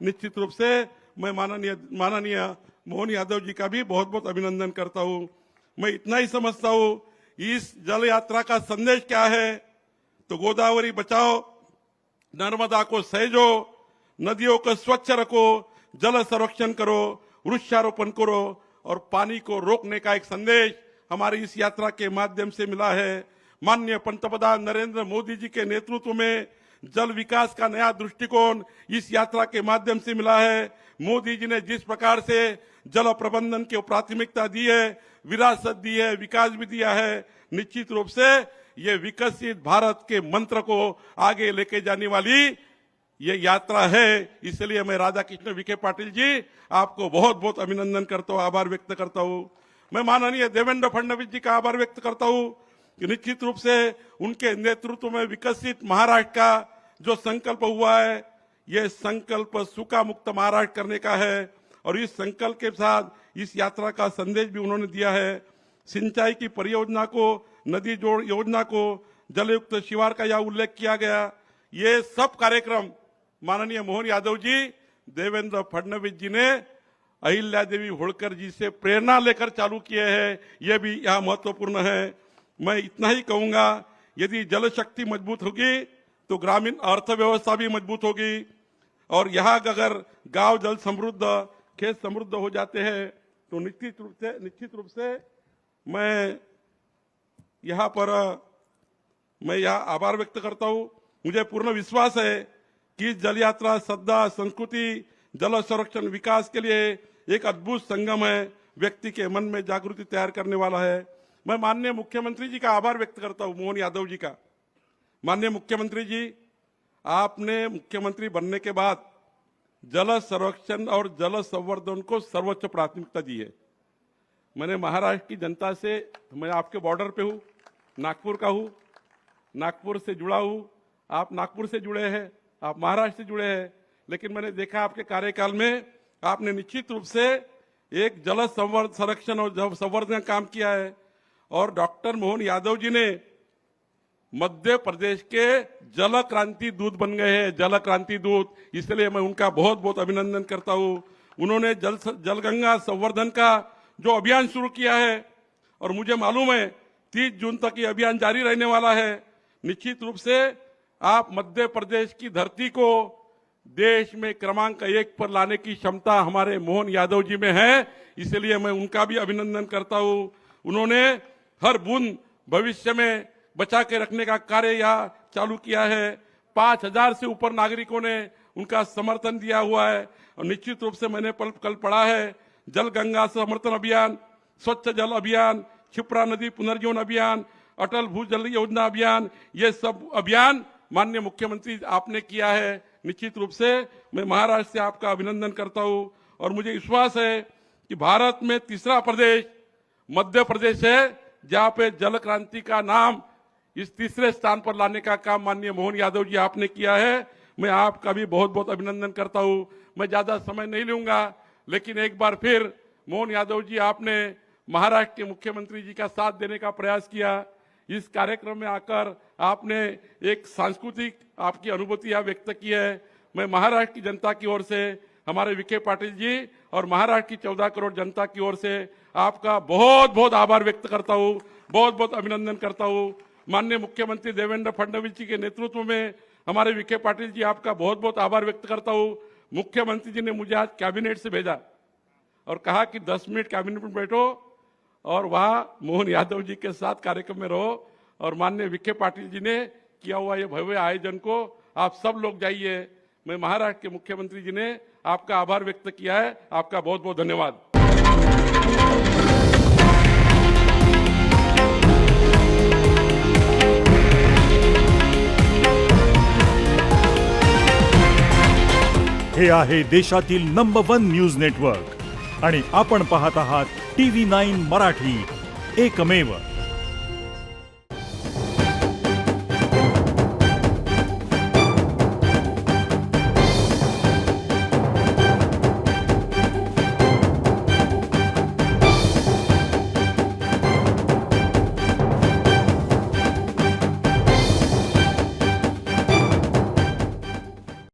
निश्चित रूप से मैं माननीय मोहन यादव जी का भी बहुत बहुत अभिनंदन करता हूं। मैं इतना ही समझता हूं, इस जल यात्रा का संदेश क्या है, तो गोदावरी बचाओ, नर्मदा को सहेजो, नदियों को स्वच्छ रखो, जल संरक्षण करो, वृक्षारोपण करो और पानी को रोकने का एक संदेश हमारी इस यात्रा के माध्यम से मिला है। माननीय पंतप्रधान नरेंद्र मोदी जी के नेतृत्व में जल विकास का नया दृष्टिकोण इस यात्रा के माध्यम से मिला है। मोदी जी ने जिस प्रकार से जल प्रबंधन की प्राथमिकता दी है, विरासत दी है, विकास भी दिया है, निश्चित रूप से ये विकसित भारत के मंत्र को आगे लेके जाने वाली ये यात्रा है। इसलिए मैं राधा कृष्ण विखे पाटिल जी आपको बहुत बहुत अभिनंदन करता हूँ, आभार व्यक्त करता हूँ। मैं माननीय देवेंद्र फडणवीस जी का आभार व्यक्त करता हूँ कि निश्चित रूप से उनके नेतृत्व में विकसित महाराष्ट्र का जो संकल्प हुआ है, ये संकल्प सूखा मुक्त महाराष्ट्र करने का है और इस संकल्प के साथ इस यात्रा का संदेश भी उन्होंने दिया है। सिंचाई की परियोजना को, नदी जोड़ योजना को, जलयुक्त शिवार का यह उल्लेख किया गया। ये सब कार्यक्रम माननीय मोहन यादव जी, देवेंद्र फडणवीस जी ने अहिल्या देवी होळकर जी से प्रेरणा लेकर चालू किए हैं, यह भी यहाँ महत्वपूर्ण है। मैं इतना ही कहूंगा, यदि जल शक्ति मजबूत होगी तो ग्रामीण अर्थव्यवस्था भी मजबूत होगी और यहाँ अगर गांव जल समृद्ध, खेत समृद्ध हो जाते हैं तो निश्चित रूप से मैं यहाँ पर आभार व्यक्त करता हूँ। मुझे पूर्ण विश्वास है कि जल यात्रा श्रद्धा, संस्कृति, जल संरक्षण, विकास के लिए एक अद्भुत संगम है, व्यक्ति के मन में जागृति तैयार करने वाला है। मैं माननीय मुख्यमंत्री जी का आभार व्यक्त करता हूँ, मोहन यादव जी का। माननीय मुख्यमंत्री जी, आपने मुख्यमंत्री बनने के बाद जल संरक्षण और जल संवर्धन को सर्वोच्च प्राथमिकता दी है। मैंने महाराष्ट्र की जनता से, मैं आपके बॉर्डर पे हूँ, नागपुर का हूँ, नागपुर से जुड़ा हूँ, आप नागपुर से जुड़े हैं, आप महाराष्ट्र से जुड़े हैं, लेकिन मैंने देखा आपके कार्यकाल में आपने निश्चित रूप से एक जल संरक्षण और जल संवर्धन का काम किया है और डॉक्टर मोहन यादव जी ने मध्य प्रदेश के जल क्रांति दूत बन गए हैं, जल क्रांति दूत। इसलिए मैं उनका बहुत बहुत अभिनंदन करता हूँ। उन्होंने जल गंगा संवर्धन का जो अभियान शुरू किया है और मुझे मालूम है 30 जून तक ये अभियान जारी रहने वाला है। निश्चित रूप से आप मध्य प्रदेश की धरती को देश में क्रमांक 1 पर लाने की क्षमता हमारे मोहन यादव जी में है, इसलिए मैं उनका भी अभिनंदन करता हूँ। उन्होंने हर बूंद भविष्य में बचा के रखने का कार्य यहाँ चालू किया है। 5000 से ऊपर नागरिकों ने उनका समर्थन दिया हुआ है और निश्चित रूप से मैंने कल पढ़ा है, जल गंगा समर्थन अभियान, स्वच्छ जल अभियान, क्षिप्रा नदी पुनर्जीवन अभियान, अटल भूजल योजना अभियान, ये सब अभियान माननीय मुख्यमंत्री आपने किया है। निश्चित रूप से मैं महाराष्ट्र से आपका अभिनंदन करता हूं और मुझे विश्वास है कि भारत में तीसरा प्रदेश मध्य प्रदेश है जहां पे जल क्रांति का नाम इस तीसरे स्थान पर लाने का काम माननीय मोहन यादव जी आपने किया है। मैं आपका भी बहुत बहुत अभिनंदन करता हूं। मैं ज्यादा समय नहीं लूंगा, लेकिन एक बार फिर मोहन यादव जी, आपने महाराष्ट्र के मुख्यमंत्री जी का साथ देने का प्रयास किया। इस कार्यक्रम में आकर आपने एक सांस्कृतिक आपकी अनुभूति यहाँ व्यक्त की है। मैं महाराष्ट्र की जनता की ओर से, हमारे विखे पाटिल जी और महाराष्ट्र की 14 करोड़ जनता की ओर से आपका बहुत बहुत आभार व्यक्त करता हूँ, बहुत बहुत अभिनंदन करता हूँ। माननीय मुख्यमंत्री देवेंद्र फडणवीस जी के नेतृत्व में हमारे विखे पाटिल जी, आपका बहुत बहुत आभार व्यक्त करता हूँ। मुख्यमंत्री जी ने मुझे आज कैबिनेट से भेजा और कहा कि 10 मिनट कैबिनेट में बैठो और वहां मोहन यादव जी के साथ कार्यक्रम में रहो और माननीय विखे पाटिल जी ने किया हुआ ये भव्य आयोजन को आप सब लोग जाइए। मैं महाराष्ट्र के मुख्यमंत्री जी ने आपका आभार व्यक्त किया है। आपका बहुत बहुत धन्यवाद। हे आहे देशातील नंबर 1 न्यूज नेटवर्क आणि आपण पाहत आहात TV9 मराठी, एकमेव।